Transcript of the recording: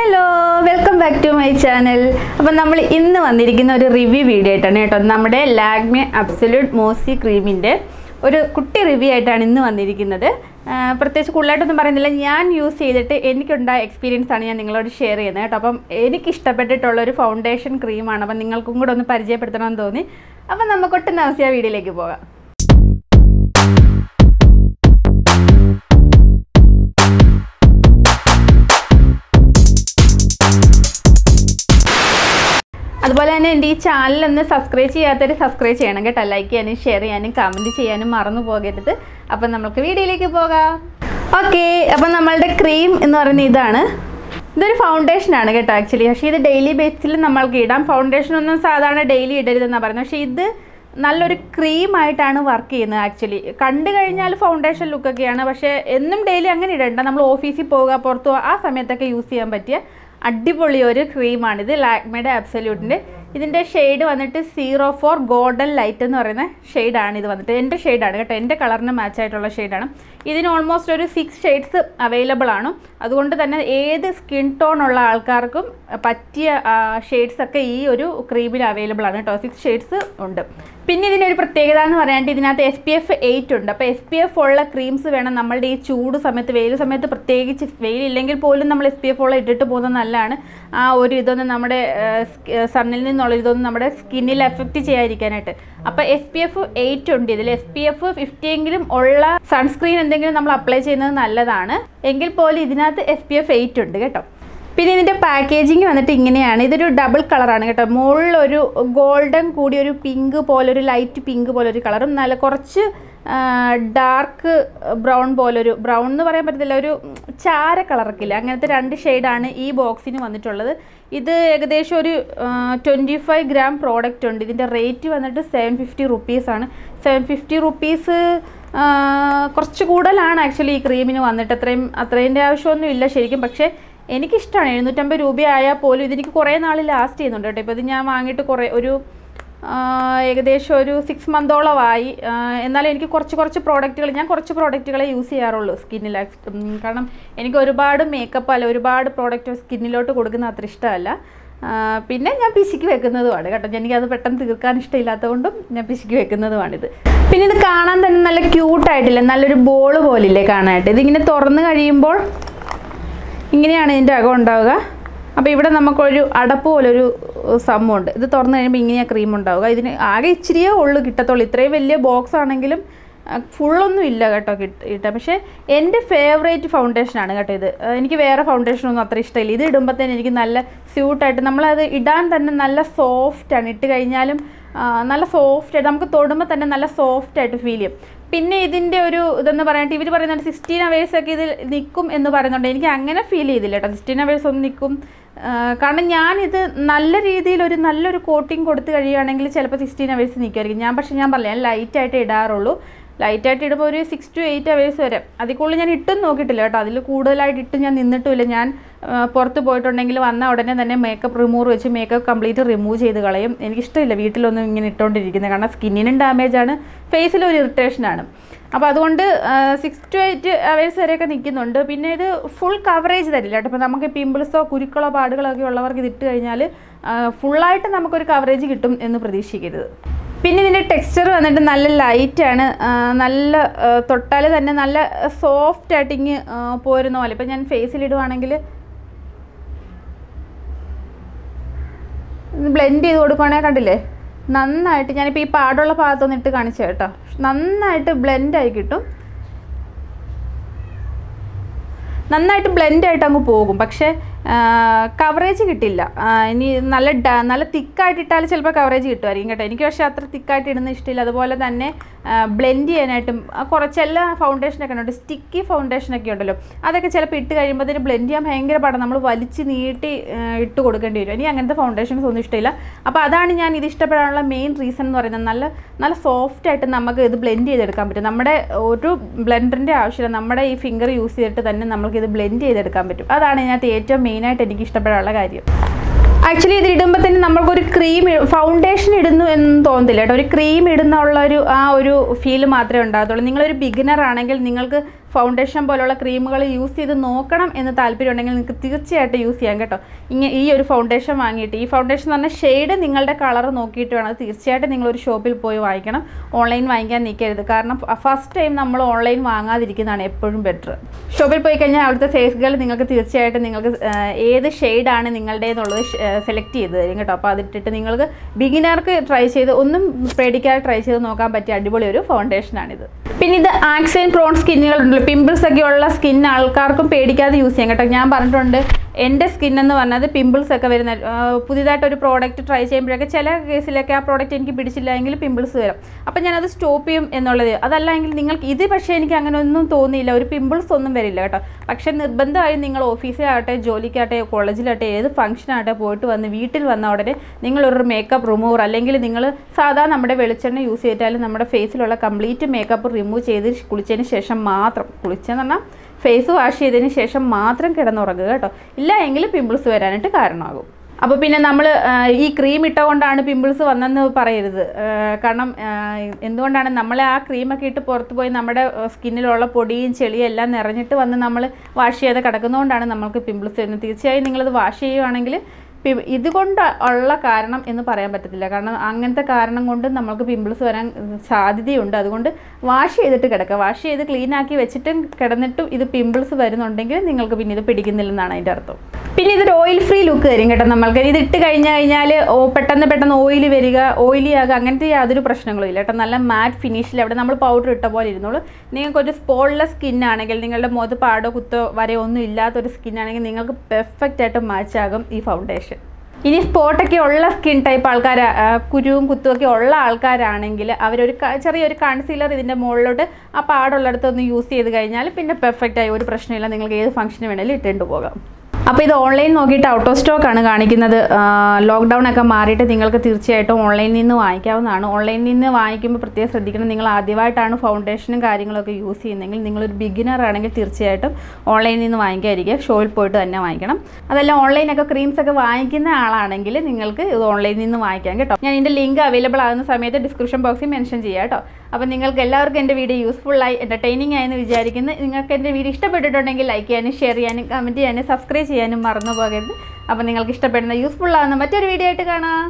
Hello welcome back to my channel. അപ്പം നമ്മൾ ഇന്ന് വന്നിരിക്കുന്ന ഒരു റിവ്യൂ വീഡിയോ ആയിട്ടാണ് കേട്ടോ. നമ്മുടെ ലാക്മെ അബ്സല്യൂട്ട് മോസി ക്രീമിൻ്റെ ഒരു കുട്ടി റിവ്യൂ ആയിട്ടാണ് ഇന്ന് വന്നിരിക്കുന്നത്. പ്രത്യേകിച്ച് കൂടുതലായിട്ടൊന്നും പറയുന്നില്ല, ഞാൻ യൂസ് ചെയ്തിട്ട് എനിക്കുണ്ടായ എക്സ്പീരിയൻസ് ആണ് ഞാൻ നിങ്ങളോട് ഷെയർ ചെയ്യുന്നത് കേട്ടോ. അപ്പം എനിക്കിഷ്ടപ്പെട്ടിട്ടുള്ളൊരു ഫൗണ്ടേഷൻ ക്രീമാണ്. അപ്പം നിങ്ങൾക്കും കൂടെ ഒന്ന് പരിചയപ്പെടുത്തണമെന്ന് തോന്നി. അപ്പം നമുക്കൊട്ടും താമസിയാ വീഡിയോയിലേക്ക് പോകാം. അതുപോലെ തന്നെ എൻ്റെ ഈ ചാനലൊന്ന് സബ്സ്ക്രൈബ് ചെയ്യാത്തവർ സബ്സ്ക്രൈബ് ചെയ്യണം കേട്ടോ. ലൈക്ക് ചെയ്യാനും ഷെയർ ചെയ്യാനും കമൻറ്റ് ചെയ്യാനും മറന്നു പോകരുത്. അപ്പം നമുക്ക് വീഡിയോയിലേക്ക് പോകാം. ഓക്കെ, അപ്പം നമ്മളുടെ ക്രീം എന്ന് പറയുന്നത് ഇതൊരു ഫൗണ്ടേഷനാണ് കേട്ടോ ആക്ച്വലി. പക്ഷേ ഇത് ഡെയിലി ബേസിൽ നമ്മൾക്ക് ഇടാം. ഫൗണ്ടേഷനൊന്നും സാധാരണ ഡെയിലി ഇടരുതെന്നാണ് പറയുന്നത്. പക്ഷേ ഇത് നല്ലൊരു ക്രീമായിട്ടാണ് വർക്ക് ചെയ്യുന്നത് ആക്ച്വലി. കണ്ടു കഴിഞ്ഞാൽ ഫൗണ്ടേഷൻ ലുക്കൊക്കെയാണ്, പക്ഷേ എന്നും ഡെയിലി അങ്ങനെ ഇടണ്ട. നമ്മൾ ഓഫീസിൽ പോവുക, പുറത്തു പോവുക, ആ സമയത്തൊക്കെ യൂസ് ചെയ്യാൻ പറ്റിയ അടിപൊളി ഒരു ക്രീമാണിത്. ലാക്മേയുടെ അബ്സല്യൂട്ടിൻ്റെ ഇതിൻ്റെ ഷെയ്ഡ് വന്നിട്ട് 04 ഗോൾഡൻ ലൈറ്റ് എന്ന് പറയുന്ന ഷെയ്ഡാണ് ഇത് വന്നിട്ട്. എൻ്റെ ഷെയ്ഡാണ് കേട്ടോ, എൻ്റെ കളറിന് മാച്ചായിട്ടുള്ള ഷെയ്ഡാണ്. ഇതിന് ഓൾമോസ്റ്റ് ഒരു 6 ഷെയ്ഡ്സ് അവൈലബിൾ ആണ്. അതുകൊണ്ട് തന്നെ ഏത് സ്കിൻ ടോൺ ഉള്ള ആൾക്കാർക്കും പറ്റിയ ഷെയ്ഡ്സൊക്കെ ഈ ഒരു ക്രീമിൽ അവൈലബിൾ ആണ് കേട്ടോ. 6 ഷെയ്ഡ്സ് ഉണ്ട്. പിന്നെ ഇതിനൊരു പ്രത്യേകത എന്ന് പറയാനായിട്ട് ഇതിനകത്ത് SPF 8 ഉണ്ട്. അപ്പോൾ SPF ഉള്ള ക്രീംസ് വേണം നമ്മളുടെ ഈ ചൂട് സമയത്ത്, വെയിൽ സമയത്ത് പ്രത്യേകിച്ച്. വെയിലില്ലെങ്കിൽ പോലും നമ്മൾ SPF ഉള്ള ഇട്ടിട്ട് പോകുന്നത് നല്ലതാണ്. ആ ഒരു ഇതൊന്നും നമ്മുടെ സണ്ണിൽ നിന്നുള്ള ഇതൊന്നും നമ്മുടെ സ്കിന്നിൽ എഫക്റ്റ് ചെയ്യാതിരിക്കാനായിട്ട്. അപ്പോൾ SPF 8 ഉണ്ട് ഇതിൽ. SPF 50 എങ്കിലും ഉള്ള സൺസ്ക്രീൻ എന്തെങ്കിലും നമ്മൾ അപ്ലൈ ചെയ്യുന്നത് നല്ലതാണ്. എങ്കിൽ പോലും ഇതിനകത്ത് SPF 8 ഉണ്ട് കേട്ടോ. പിന്നെ ഇതിൻ്റെ പാക്കേജിങ് വന്നിട്ട് ഇങ്ങനെയാണ്. ഇതൊരു ഡബിൾ കളറാണ് കേട്ടോ. മുകളിലൊരു ഗോൾഡൻ കൂടി ഒരു പിങ്ക് പോലൊരു ലൈറ്റ് പിങ്ക് പോലൊരു കളറും നല്ല കുറച്ച് ഡാർക്ക് ബ്രൗൺ പോലൊരു, ബ്രൗൺ എന്ന് പറയാൻ പറ്റത്തില്ല, ഒരു ചാര കളറൊക്കെ അങ്ങനത്തെ 2 ഷെയ്ഡാണ് ഈ ബോക്സിന് വന്നിട്ടുള്ളത്. ഇത് ഏകദേശം ഒരു 25 ഗ്രാം പ്രോഡക്റ്റ് ഉണ്ട്. ഇതിൻ്റെ റേറ്റ് വന്നിട്ട് 750 റുപ്പീസാണ്. 750 റുപ്പീസ് കുറച്ച് കൂടുതലാണ് ആക്ച്വലി ഈ ക്രീമിന് വന്നിട്ട്. അത്രേൻ്റെ ആവശ്യമൊന്നും ഇല്ല ശരിക്കും. പക്ഷേ എനിക്കിഷ്ടമാണ്. 750 രൂപയായാൽ പോലും ഇതെനിക്ക് കുറേ നാൾ ലാസ്റ്റ് ചെയ്യുന്നുണ്ട് കേട്ടോ. ഇപ്പോൾ ഇത് ഞാൻ വാങ്ങിയിട്ട് ഏകദേശം ഒരു 6 മന്തോളമായി. എന്നാലും എനിക്ക് കുറച്ച് പ്രോഡക്റ്റുകളെ യൂസ് ചെയ്യാറുള്ളൂ സ്കിന്നിൽ. കാരണം എനിക്ക് ഒരുപാട് മേക്കപ്പ് അല്ല, ഒരുപാട് പ്രോഡക്റ്റ് സ്കിന്നിലോട്ട് കൊടുക്കുന്ന അത്ര ഇഷ്ടമല്ല. പിന്നെ ഞാൻ പിശുക്കി വെക്കുന്നതുമാണ് കേട്ടോ. എനിക്കത് പെട്ടെന്ന് തീർക്കാൻ ഇഷ്ടമില്ലാത്തതുകൊണ്ടും ഞാൻ പിശുക്കി വെക്കുന്നതുമാണിത്. പിന്നെ ഇത് കാണാൻ തന്നെ നല്ല ക്യൂട്ടായിട്ടില്ല, നല്ലൊരു ബോൾ പോലില്ലേ കാണാനായിട്ട്. ഇതിങ്ങനെ തുറന്ന് കഴിയുമ്പോൾ ഇങ്ങനെയാണ് ഇതിൻ്റെ അകം ഉണ്ടാവുക. അപ്പോൾ ഇവിടെ നമുക്കൊരു അടപ്പ് പോലൊരു സംഭവമുണ്ട്. ഇത് തുറന്ന് കഴിയുമ്പോൾ ഇങ്ങനെയാണ് ക്രീം ഉണ്ടാവുക. ഇതിന് ആകെ ഇച്ചിരിയേ ഉള്ളൂ കിട്ടത്തുള്ളൂ. ഇത്രയും വലിയ ബോക്സ് ആണെങ്കിലും ഫുള്ളൊന്നും ഇല്ല കേട്ടോ കിട്ടാൻ. പക്ഷേ എൻ്റെ ഫേവറേറ്റ് ഫൗണ്ടേഷനാണ് കേട്ടോ ഇത്. എനിക്ക് വേറെ ഫൗണ്ടേഷനൊന്നും അത്ര ഇഷ്ടമില്ല. ഇത് ഇടുമ്പോൾ തന്നെ എനിക്ക് നല്ല സ്യൂട്ടായിട്ട്, നമ്മളത് ഇടാൻ തന്നെ നല്ല സോഫ്റ്റാണ്. ഇട്ട് കഴിഞ്ഞാലും നല്ല സോഫ്റ്റായിട്ട്, നമുക്ക് തൊടുമ്പോൾ തന്നെ നല്ല സോഫ്റ്റായിട്ട് ഫീൽ ചെയ്യും. പിന്നെ ഇതിൻ്റെ ഒരു ഇതെന്ന് പറയാനായിട്ട് ഇവർ പറയുന്നുണ്ട് 16 അവേഴ്സൊക്കെ ഇതിൽ നിൽക്കും എന്ന് പറയുന്നുണ്ട്. എനിക്ക് അങ്ങനെ ഫീൽ ചെയ്തില്ല കേട്ടോ. 16 അവേഴ്സ് ഒന്നും നിൽക്കും. കാരണം ഞാനിത് നല്ല രീതിയിൽ നല്ലൊരു കോട്ടിങ് കൊടുത്ത് കഴിയുകയാണെങ്കിൽ ചിലപ്പോൾ 16 അവേഴ്സ് നിൽക്കുമായിരിക്കും. പക്ഷേ ഞാൻ പറഞ്ഞില്ല, ഞാൻ ലൈറ്റായിട്ട് ഇടാറുള്ളൂ. ലൈറ്റായിട്ട് ഇടുമ്പോൾ ഒരു 6 to 8 അവേഴ്സ് വരെ. അതിൽ കൂടുതൽ ഞാൻ ഇട്ടും നോക്കിയിട്ടില്ല കേട്ടോ. അതിൽ കൂടുതലായിട്ട് ഇട്ട് ഞാൻ നിന്നിട്ടുമില്ല. ഞാൻ പുറത്ത് പോയിട്ടുണ്ടെങ്കിൽ വന്ന ഉടനെ തന്നെ മേക്കപ്പ് റിമൂവർ വെച്ച് മേക്കപ്പ് കംപ്ലീറ്റ് റിമൂവ് ചെയ്ത് കളയും. എനിക്കിഷ്ടമില്ല വീട്ടിലൊന്നും ഇങ്ങനെ ഇട്ടുകൊണ്ടിരിക്കുന്നത്. കാരണം സ്കിന്നിനും ഡാമേജാണ്, ഫേസിലും ഒരു ഇറിറ്റേഷനാണ്. അപ്പോൾ അതുകൊണ്ട് 6 to 8 അവേഴ്സ് വരെയൊക്കെ നിൽക്കുന്നുണ്ട്. പിന്നെ ഇത് ഫുൾ കവറേജ് തരില്ല കേട്ടോ. ഇപ്പോൾ നമുക്ക് പിമ്പിൾസോ കുരുക്കളോ പാടുകളോ ഒക്കെ ഉള്ളവർക്ക് ഇതിട്ട് കഴിഞ്ഞാൽ ഫുള്ളായിട്ട് നമുക്കൊരു കവറേജ് കിട്ടും എന്ന് പ്രതീക്ഷിക്കരുത്. പിന്നെ ഇതിൻ്റെ ടെക്സ്ചർ വന്നിട്ട് നല്ല ലൈറ്റാണ്. നല്ല തൊട്ടാൽ തന്നെ നല്ല സോഫ്റ്റ് ആയിട്ടിങ്ങ് പോരുന്ന പോലെ. ഇപ്പം ഞാൻ ഫേസിലിടുവാണെങ്കിൽ ബ്ലെൻഡ് ചെയ്ത് കൊടുക്കുകയാണെങ്കിൽ കണ്ടില്ലേ നന്നായിട്ട്. ഞാനിപ്പോൾ ഈ പാടുള്ള ഭാഗത്തൊന്ന് ഇട്ട് കാണിച്ചു കേട്ടോ. നന്നായിട്ട് ബ്ലെൻഡായി കിട്ടും, നന്നായിട്ട് ബ്ലെൻഡായിട്ട് അങ്ങ് പോകും. പക്ഷേ കവറേജ് കിട്ടില്ല. ഇനി നല്ല തിക്കായിട്ടിട്ടാൽ ചിലപ്പോൾ കവറേജ് കിട്ടുമായിരിക്കും കേട്ടോ. എനിക്ക് പക്ഷേ അത്ര തിക്കായിട്ട് ഇടുന്ന ഇഷ്ടമില്ല. അതുപോലെ തന്നെ ബ്ലെൻഡ് ചെയ്യാനായിട്ടും കുറച്ചെല്ലാം ഫൗണ്ടേഷനൊക്കെ ഉണ്ട്, സ്റ്റിക്കി ഫൗണ്ടേഷനൊക്കെ ഉണ്ടല്ലോ, അതൊക്കെ ചിലപ്പോൾ ഇട്ട് കഴിയുമ്പോൾ അതിന് ബ്ലെൻഡ് ചെയ്യാൻ ഭയങ്കര പാടാണ്. നമ്മൾ വലിച്ച് നീട്ടി ഇട്ട് കൊടുക്കേണ്ടി വരും. ഇനി അങ്ങനത്തെ ഫൗണ്ടേഷൻസ് ഒന്നും ഇഷ്ടമില്ല. അപ്പോൾ അതാണ് ഞാൻ ഇത് ഇഷ്ടപ്പെടാനുള്ള മെയിൻ റീസൺ എന്ന് പറയുന്നത്. നല്ല സോഫ്റ്റായിട്ട് നമുക്ക് ഇത് ബ്ലെൻഡ് ചെയ്തെടുക്കാൻ പറ്റും. നമ്മുടെ ഒരു ബ്ലെൻഡറിൻ്റെ ആവശ്യമില്ല, നമ്മുടെ ഈ ഫിംഗർ യൂസ് ചെയ്തിട്ട് തന്നെ നമുക്കിത് ബ്ലെൻഡ് ചെയ്തെടുക്കാൻ പറ്റും. അതാണ് ഇതിനകത്ത് ഏറ്റവും മെയിനായിട്ട് എനിക്ക് ഇഷ്ടപ്പെടാനുള്ള കാര്യം. ആക്ച്വലി ഇത് ഇടുമ്പോൾ തന്നെ നമ്മൾക്കൊരു ക്രീം ഫൗണ്ടേഷൻ ഇടുന്നു എന്ന് തോന്നത്തില്ല കേട്ടോ. ഒരു ക്രീം ഇടുന്നുള്ള ആ ഒരു ഫീൽ മാത്രമേ ഉണ്ടാകത്തുള്ളൂ. നിങ്ങളൊരു ബിഗിനർ ആണെങ്കിൽ നിങ്ങൾക്ക് ഫൗണ്ടേഷൻ പോലുള്ള ക്രീമുകൾ യൂസ് ചെയ്ത് നോക്കണം എന്ന് താല്പര്യമുണ്ടെങ്കിൽ നിങ്ങൾക്ക് തീർച്ചയായിട്ടും യൂസ് ചെയ്യാം കേട്ടോ. ഈ ഒരു ഫൗണ്ടേഷൻ വാങ്ങിയിട്ട്, ഈ ഫൗണ്ടേഷൻ എന്ന് പറഞ്ഞാൽ ഷെയ്ഡ് നിങ്ങളുടെ കളർ നോക്കിയിട്ട് വേണം. തീർച്ചയായിട്ടും നിങ്ങളൊരു ഷോപ്പിൽ പോയി വാങ്ങിക്കണം, ഓൺലൈൻ വാങ്ങിക്കാൻ നിൽക്കരുത്. കാരണം ഫസ്റ്റ് ടൈം നമ്മൾ ഓൺലൈൻ വാങ്ങാതിരിക്കുന്നതാണ് എപ്പോഴും ബെറ്റർ. ഷോപ്പിൽ പോയി കഴിഞ്ഞാൽ അവിടുത്തെ ഫേസുകൾ നിങ്ങൾക്ക് തീർച്ചയായിട്ടും നിങ്ങൾക്ക് ഏത് ഷെയ്ഡാണ് നിങ്ങളുടേതെന്നുള്ളത് സെലക്ട് ചെയ്ത് തരും കേട്ടോ. അപ്പോൾ അതിട്ടിട്ട് നിങ്ങൾക്ക് ബിഗിനർക്ക് ട്രൈ ചെയ്ത് ഒന്നും പേടിക്കാതെ ട്രൈ ചെയ്ത് നോക്കാൻ പറ്റിയ അടിപൊളി ഒരു ഫൗണ്ടേഷനാണിത്. പിന്നെ ഇത് ആക്സി ആൻഡ് പ്രോൺ സ്കിന്നുകളുണ്ടല്ലോ, പിമ്പിൾസ് ഒക്കെ ഉള്ള സ്കിൻ ആൾക്കാർക്കും പേടിക്കാതെ യൂസ് ചെയ്യാം കേട്ടോ. ഞാൻ പറഞ്ഞിട്ടുണ്ട് എൻ്റെ സ്കിൻ എന്ന് പറഞ്ഞത് പിമ്പിൾസ് ഒക്കെ വരുന്ന പുതിയതായിട്ടൊരു പ്രോഡക്റ്റ് ട്രൈ ചെയ്യുമ്പോഴൊക്കെ ചില കേസിലൊക്കെ ആ പ്രോഡക്റ്റ് എനിക്ക് പിടിച്ചില്ല എങ്കിൽ പിമ്പിൾസ് വരും. അപ്പം ഞാനത് സ്റ്റോപ്പ് ചെയ്യും എന്നുള്ളത്. അതല്ല എങ്കിൽ നിങ്ങൾക്ക് ഇത് പക്ഷേ എനിക്ക് അങ്ങനെ ഒന്നും തോന്നിയില്ല, ഒരു പിമ്പിൾസ് ഒന്നും വരില്ല കേട്ടോ. പക്ഷേ നിർബന്ധമായും നിങ്ങൾ ഓഫീസിലാകട്ടെ, ജോലിക്കാകട്ടെ, കോളേജിലാകട്ടെ, ഏത് ഫംഗ്ഷനാകട്ടെ പോയിട്ട് വന്ന് വീട്ടിൽ വന്ന ഉടനെ നിങ്ങളൊരു മേക്കപ്പ് റിമൂവർ അല്ലെങ്കിൽ നിങ്ങൾ സാധാ നമ്മുടെ വെളിച്ചെണ്ണ യൂസ് ചെയ്തിട്ടാലും നമ്മുടെ ഫേസിലുള്ള കംപ്ലീറ്റ് മേക്കപ്പ് റിമൂവ് ചെയ്ത് കുളിച്ചതിന് ശേഷം മാത്രം, കുളിച്ചെന്ന് പറഞ്ഞാൽ ഫേസ് വാഷ് ചെയ്തതിന് ശേഷം മാത്രം കിടന്നുറങ്ങുക കേട്ടോ. ഇല്ല എങ്കിൽ പിമ്പിൾസ് വരാനായിട്ട് കാരണമാകും. അപ്പോൾ പിന്നെ നമ്മൾ ഈ ക്രീം ഇട്ടുകൊണ്ടാണ് പിമ്പിൾസ് വന്നതെന്ന് പറയരുത്. കാരണം എന്തുകൊണ്ടാണ് നമ്മൾ ആ ക്രീമൊക്കെ ഇട്ട് പുറത്ത് പോയി നമ്മുടെ സ്കിന്നിലുള്ള പൊടിയും ചെളിയും എല്ലാം നിറഞ്ഞിട്ട് വന്ന് നമ്മൾ വാഷ് ചെയ്യാതെ കിടക്കുന്നതുകൊണ്ടാണ് നമ്മൾക്ക് പിമ്പിൾസ് വരുന്നത്. തീർച്ചയായും നിങ്ങളത് വാഷ് ചെയ്യുകയാണെങ്കിൽ ഇതുകൊണ്ട് ഉള്ള കാരണം എന്ന് പറയാൻ പറ്റത്തില്ല. കാരണം അങ്ങനത്തെ കാരണം കൊണ്ട് നമുക്ക് പിമ്പിൾസ് വരാൻ സാധ്യതയുണ്ട്. അതുകൊണ്ട് വാഷ് ചെയ്തിട്ട് കിടക്കുക. വാഷ് ചെയ്ത് ക്ലീൻ ആക്കി വെച്ചിട്ടും കിടന്നിട്ടും ഇത് പിമ്പിൾസ് വരുന്നുണ്ടെങ്കിൽ നിങ്ങൾക്ക് പിന്നെ ഇത് പിടിക്കുന്നില്ലെന്നാണ് അതിൻ്റെ അർത്ഥം. പിന്നെ ഇതൊരു ഓയിൽ ഫ്രീ ലുക്ക് തരും കേട്ടോ. നമ്മൾക്ക് ഇത് ഇട്ട് കഴിഞ്ഞാൽ പെട്ടെന്ന് ഓയിൽ വരിക, ഓയിലി ആകുക, അങ്ങനത്തെ യാതൊരു പ്രശ്നങ്ങളും ഇല്ല കേട്ടോ. നല്ല മാറ്റ് ഫിനിഷിൽ അവിടെ നമ്മൾ പൗഡർ ഇട്ട പോലെ ഇരുന്നോളൂ. നിങ്ങൾക്കൊരു സ്പോട്ട്ലെസ് സ്കിന്നാണെങ്കിൽ, നിങ്ങളുടെ മുഖത്ത് പാടോ കുത്തോ വരെയോ ഒന്നും ഇല്ലാത്തൊരു സ്കിന്നാണെങ്കിൽ നിങ്ങൾക്ക് പെർഫെക്റ്റ് ആയിട്ട് മാച്ചാകും ഈ ഫൗണ്ടേഷൻ. ഇനി സ്പോട്ടൊക്കെ ഉള്ള സ്കിൻ ടൈപ്പ് ആൾക്കാർ, കുരുവും കുത്തുമൊക്കെ ഉള്ള ആൾക്കാരാണെങ്കിൽ അവരൊരു ചെറിയൊരു കൺസീലർ ഇതിൻ്റെ മുകളിലോട്ട് ആ പാടുള്ളിടത്തൊന്ന് യൂസ് ചെയ്ത് കഴിഞ്ഞാൽ പിന്നെ പെർഫെക്റ്റായി ഒരു പ്രശ്നമില്ല. നിങ്ങൾക്ക് ഏത് ഫംഗ്ഷന് വേണമെങ്കിലും ഇട്ടുകൊണ്ട് പോകാം. അപ്പോൾ ഇത് ഓൺലൈൻ നോക്കിയിട്ട് ഔട്ട് ഓഫ് സ്റ്റോക്കാണ് കാണിക്കുന്നത്. ലോക്ക്ഡൗൺ ഒക്കെ മാറിയിട്ട് നിങ്ങൾക്ക് തീർച്ചയായിട്ടും ഓൺലൈനിൽ നിന്ന് വാങ്ങിക്കാവുന്നതാണ്. ഓൺലൈനിൽ നിന്ന് വാങ്ങിക്കുമ്പോൾ പ്രത്യേകം ശ്രദ്ധിക്കണം, നിങ്ങൾ ആദ്യമായിട്ടാണ് ഫൗണ്ടേഷനും കാര്യങ്ങളൊക്കെ യൂസ് ചെയ്യുന്നതെങ്കിൽ, നിങ്ങളൊരു ബിഗിനർ ആണെങ്കിൽ തീർച്ചയായിട്ടും ഓൺലൈനിൽ നിന്ന് വാങ്ങിക്കാതിരിക്കുക, ഷോയിൽ പോയിട്ട് തന്നെ വാങ്ങിക്കണം. അതല്ല ഓൺലൈനൊക്കെ ക്രീംസൊക്കെ വാങ്ങിക്കുന്ന ആളാണെങ്കിൽ നിങ്ങൾക്ക് ഇത് ഓൺലൈനിൽ നിന്ന് വാങ്ങിക്കാം കേട്ടോ. ഞാൻ ഇതിൻ്റെ ലിങ്ക് അവൈലബിൾ ആകുന്ന സമയത്ത് ഡിസ്ക്രിപ്ഷൻ ബോക്സിൽ മെൻഷൻ ചെയ്യാം കേട്ടോ. അപ്പോൾ നിങ്ങൾക്ക് എല്ലാവർക്കും എൻ്റെ വീഡിയോ യൂസ്ഫുള്ളായി എൻ്റർടൈനിങ് ആയെന്ന് വിചാരിക്കുന്നു. നിങ്ങൾക്ക് എൻ്റെ വീഡിയോ ഇഷ്ടപ്പെട്ടിട്ടുണ്ടെങ്കിൽ ലൈക്ക് ചെയ്യാനും ഷെയർ ചെയ്യാനും കമൻറ്റ് ചെയ്യാനും സബ്സ്ക്രൈബ് ചെയ്യാനും മറന്നു പോകരുത്. അപ്പോൾ നിങ്ങൾക്ക് ഇഷ്ടപ്പെടുന്ന യൂസ്ഫുൾ ആവുന്ന മറ്റൊരു വീഡിയോ ആയിട്ട് കാണാം.